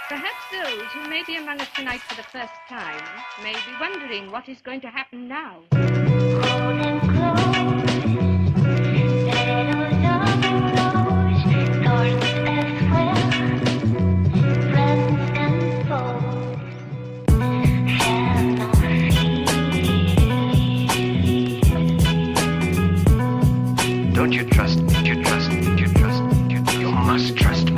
Perhaps those who may be among us tonight for the first time may be wondering what is going to happen now. Hold them close, petals of a rose, thorns as well, friends and foes have no fear. Don't you trust? You must trust